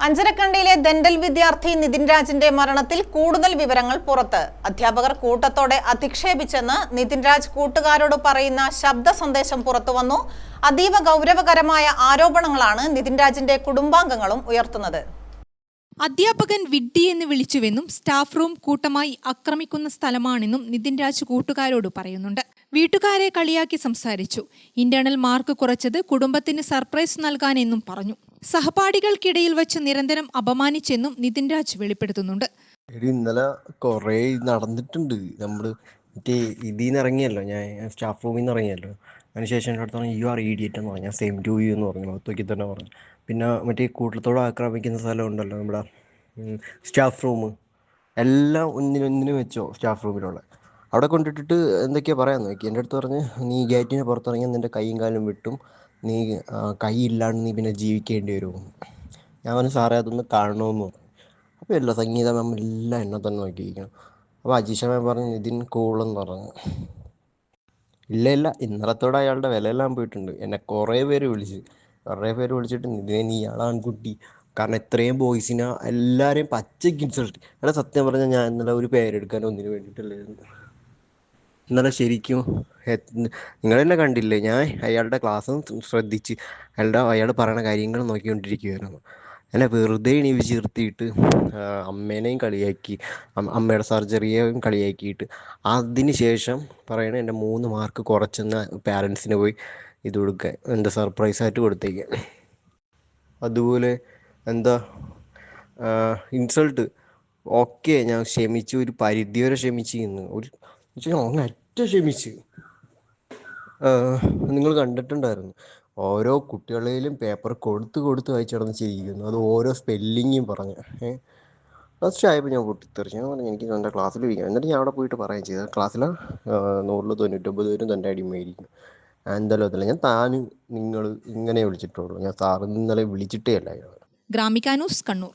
അഞ്ചരക്കണ്ടിയിലെ ദന്റൽ വിദ്യാർത്ഥി നിതിൻ രാജിന്റെ മരണത്തിൽ കൂടുതൽ വിവരങ്ങൾ പുറത്ത്. അധ്യാപകർ കൂട്ടത്തോടെ അധിക്ഷേപിച്ചെന്ന് നിതിൻ രാജ് കൂട്ടുകാരോട് പറയുന്ന ശബ്ദ സന്ദേശം പുറത്തുവന്നു. അതീവ ഗൗരവകരമായ ആരോപണങ്ങളാണ് നിതിൻ രാജിന്റെ കുടുംബാംഗങ്ങളും ഉയർത്തുന്നത്. അധ്യാപകൻ വിഡ്ഢി എന്ന് വിളിച്ചുവെന്നും സ്റ്റാഫ് റൂം കൂട്ടമായി ആക്രമിക്കുന്ന സ്ഥലമാണെന്നും നിതിൻ രാജ് കൂട്ടുകാരോട് പറയുന്നുണ്ട്. വീട്ടുകാരെ കളിയാക്കി സംസാരിച്ചു. ഇന്റേണൽ മാർക്ക് കുറച്ചത് കുടുംബത്തിന് സർപ്രൈസ് നൽകാനെന്നും പറഞ്ഞു. സഹപാഠികൾക്കിടയിൽ വെച്ച് നിരന്തരം അപമാനിച്ചെന്നും നിതിൻ രാജ് വെളിപ്പെടുത്തുന്നുണ്ട്. ഇന്നലെ കുറേ നടന്നിട്ടുണ്ട്. നമ്മൾ മറ്റേ ഇതിന്ന് ഇറങ്ങിയല്ലോ, ഞാൻ സ്റ്റാഫ് റൂമിൽ നിന്ന് ഇറങ്ങിയല്ലോ. അതിനുശേഷം എൻ്റെ അടുത്ത് പറഞ്ഞു യു ആർ ഇഡിയറ്റ് എന്ന് പറഞ്ഞു. ഞാൻ സെയിം ടു യു എന്ന് പറഞ്ഞു, ഒത്തുക്കി തന്നെ പറഞ്ഞു. പിന്നെ മറ്റേ കൂട്ടത്തോടെ ആക്രമിക്കുന്ന സ്ഥലം ഉണ്ടല്ലോ നമ്മുടെ സ്റ്റാഫ് റൂം, എല്ലാം ഒന്നിനൊന്നിനും വെച്ചോ സ്റ്റാഫ് റൂമിലുള്ള അവിടെ കൊണ്ടിട്ടിട്ട് എന്തൊക്കെയാ പറയാൻ നോക്കി. എൻ്റെ അടുത്ത് പറഞ്ഞ് നീ ഗേറ്റിന് പുറത്തിറങ്ങിയാൽ നിൻ്റെ കൈയും കാലും വിട്ടും, നീ കൈ ഇല്ലാണ്ട് നീ പിന്നെ ജീവിക്കേണ്ടി വരുമോ. ഞാൻ പറഞ്ഞു സാറേ അതൊന്ന് കാണണമെന്ന് പറഞ്ഞു. അപ്പോൾ എല്ലാ സംഗീത മാം എല്ലാം എന്നെ തന്നെ നോക്കിയിരിക്കണം. അപ്പോൾ അജീഷ മാം പറഞ്ഞു നിതിൻ കൂളെന്ന് പറഞ്ഞു. ഇല്ല ഇന്നലത്തോടെ അയാളുടെ വിലയെല്ലാം പോയിട്ടുണ്ട്. എന്നെ കുറേ പേര് വിളിച്ചിട്ട് നിതിനെ നീ ആൺകുട്ടി, കാരണം ഇത്രയും ബോയ്സിനെ എല്ലാവരെയും പച്ചയ്ക്ക് ഇൻസൾട്ട്. എടാ സത്യം പറഞ്ഞാൽ ഞാൻ ഇന്നലെ ഒരു പേരെടുക്കാൻ ഒന്നിനു വേണ്ടിയിട്ടില്ലായിരുന്നു. ഇന്നലെ ശരിക്കും നിങ്ങൾ തന്നെ കണ്ടില്ലേ, ഞാൻ അയാളുടെ ക്ലാസ് ശ്രദ്ധിച്ച് അയാൾ പറയുന്ന കാര്യങ്ങൾ നോക്കിക്കൊണ്ടിരിക്കുകയായിരുന്നു. എന്നെ വെറുതെ എണീപ്പിച്ച് നിർത്തിയിട്ട് അമ്മേനെയും കളിയാക്കി, അമ്മയുടെ സർജറിയെയും കളിയാക്കിയിട്ട് അതിന് ശേഷം പറയണ എൻ്റെ 3 മാർക്ക് കുറച്ചെന്ന പാരൻസിന് പോയി ഇത് കൊടുക്കാൻ, എന്താ സർപ്രൈസായിട്ട് കൊടുത്തേക്കാൻ. അതുപോലെ എന്താ ഇൻസൾട്ട്. ഓക്കെ ഞാൻ ക്ഷമിച്ചു, ഒരു പരിധി വരെ ക്ഷമിച്ചിരുന്നു, അങ്ങറ്റ ക്ഷമിച്ച്. നിങ്ങൾ കണ്ടിട്ടുണ്ടായിരുന്നു ഓരോ കുട്ടികളെയും പേപ്പർ കൊടുത്ത് വായിച്ചിടന്ന് ചെയ്യിക്കുന്നു. അത് ഓരോ സ്പെല്ലിങ്ങും പറഞ്ഞ് ഫസ്റ്റ് ആയപ്പോൾ ഞാൻ പൊട്ടിത്തെറിച്ചു. ഞാൻ പറഞ്ഞു എനിക്ക് എൻ്റെ ക്ലാസ്സിൽ ഇരിക്കാം. എന്നിട്ട് ഞാൻ അവിടെ പോയിട്ട് പറയുകയും ചെയ്തു ക്ലാസ്സിൽ 100-99 പേരും തൻ്റെ അടിമയായിരിക്കും. എന്തായാലും അതില്ല, ഞാൻ നിങ്ങൾ ഇങ്ങനെ വിളിച്ചിട്ടുള്ളൂ, ഞാൻ സാർ ഇന്നലെ വിളിച്ചിട്ടേ അല്ല. ഗ്രാമിക ന്യൂസ്, കണ്ണൂർ.